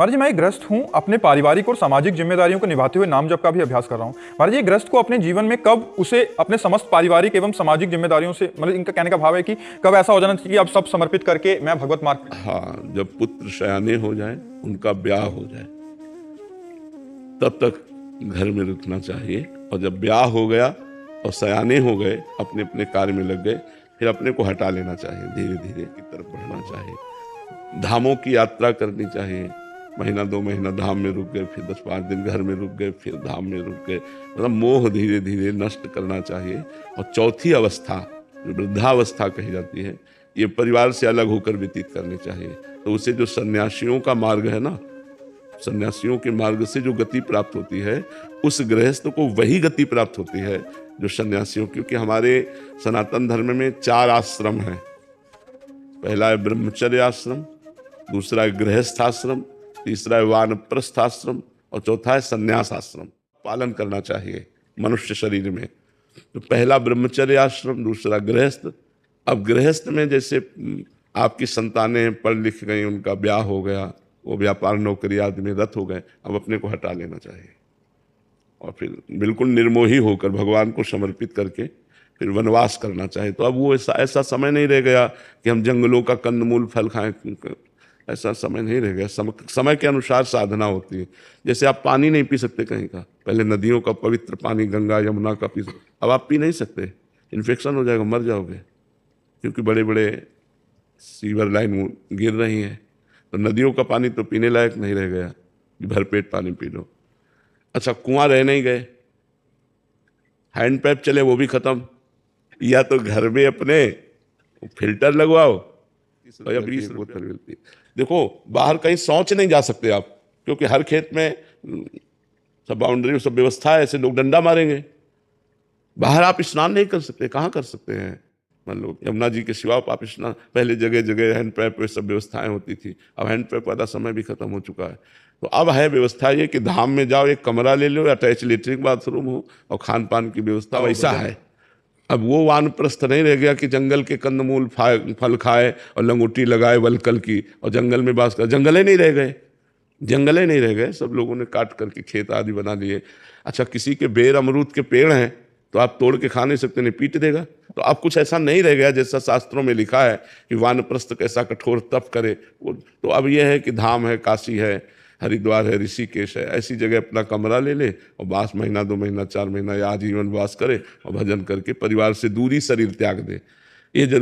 महाराज जी, मैं एक गृहस्थ हूँ, अपने पारिवारिक और सामाजिक जिम्मेदारियों को निभाते हुए नाम जप का भी अभ्यास कर रहा हूँ। महाराज जी, गृहस्थ को अपने जीवन में कब उसे अपने समस्त पारिवारिक एवं सामाजिक जिम्मेदारियों से, मतलब इनका कहने का भाव है कि कब ऐसा हो जाना चाहिए कि अब सब समर्पित करके मैं भगवत मार्ग। हाँ, जब पुत्र शयाने हो जाए, उनका ब्याह हो जाए, तब तक घर में रुकना चाहिए। और जब ब्याह हो गया और सयाने हो गए, अपने अपने कार्य में लग गए, फिर अपने को हटा लेना चाहिए, धीरे धीरे की तरफ बढ़ना चाहिए। धामों की यात्रा करनी चाहिए। महीना 2 महीना धाम में रुक गए, फिर 10-5 दिन घर में रुक गए, फिर धाम में रुक गए। मतलब मोह धीरे धीरे नष्ट करना चाहिए। और चौथी अवस्था, जो वृद्धावस्था कही जाती है, ये परिवार से अलग होकर व्यतीत करनी चाहिए। तो उसे जो सन्यासियों का मार्ग है ना, सन्यासियों के मार्ग से जो गति प्राप्त होती है, उस गृहस्थ को वही गति प्राप्त होती है जो सन्यासियों। क्योंकि हमारे सनातन धर्म में 4 आश्रम हैं। पहला है ब्रह्मचर्य आश्रम, दूसरा है गृहस्थ आश्रम, तीसरा है वानप्रस्थ आश्रम और चौथा है संन्यास आश्रम। पालन करना चाहिए मनुष्य शरीर में। तो पहला ब्रह्मचर्य आश्रम, दूसरा गृहस्थ। अब गृहस्थ में जैसे आपकी संतानें पढ़ लिख गई, उनका ब्याह हो गया, वो व्यापार नौकरी आदि में रत हो गए, अब अपने को हटा लेना चाहिए और फिर बिल्कुल निर्मोही होकर भगवान को समर्पित करके फिर वनवास करना चाहिए। तो अब वो ऐसा समय नहीं रह गया कि हम जंगलों का कंदमूल फल खाएं। ऐसा समय नहीं रह गया। समय के अनुसार साधना होती है। जैसे आप पानी नहीं पी सकते कहीं का, पहले नदियों का पवित्र पानी गंगा यमुना का पी सकते, अब आप पी नहीं सकते, इन्फेक्शन हो जाएगा, मर जाओगे। क्योंकि बड़े बड़े सीवर लाइन गिर रही हैं, तो नदियों का पानी तो पीने लायक नहीं रह गया कि भरपेट पानी पी लो। अच्छा, कुआं रह नहीं गए, हैंडपैप चले, वो भी खत्म। या तो घर में अपने फिल्टर लगवाओ या 20 बोतल मिलती। देखो, बाहर कहीं शौच नहीं जा सकते आप, क्योंकि हर खेत में सब बाउंड्री, सब व्यवस्था है, ऐसे लोग डंडा मारेंगे। बाहर आप स्नान नहीं कर सकते, कहाँ कर सकते हैं? मान लो यमुना जी के सिवा आप स्नान, पहले जगह जगह हैंडपैप सब व्यवस्थाएं होती थी। अब हैंडपैप वाला समय भी खत्म हो चुका है। तो अब है व्यवस्था ये कि धाम में जाओ, एक कमरा ले लो, अटैच लेटरिन बाथरूम हो और खान पान की व्यवस्था वैसा है। अब वो वानप्रस्थ नहीं रह गया कि जंगल के कंदमूल फल खाए और लंगोटी लगाए वलकल की और जंगल में बास कर। जंगले नहीं रह गए, जंगले नहीं रह गए, सब लोगों ने काट करके खेत आदि बना लिए। अच्छा, किसी के बेर अमरूद के पेड़ हैं तो आप तोड़ के खा नहीं सकते, नहीं पीट देगा। तो अब कुछ ऐसा नहीं रह गया जैसा शास्त्रों में लिखा है कि वानप्रस्थ कैसा कठोर तप करे। तो अब यह है कि धाम है, काशी है, हरिद्वार है, ऋषिकेश है, ऐसी जगह अपना कमरा ले ले और बास महीना 2 महीना 4 महीना या आजीवन वास करे और भजन करके परिवार से दूरी, शरीर त्याग दे। ये जरूर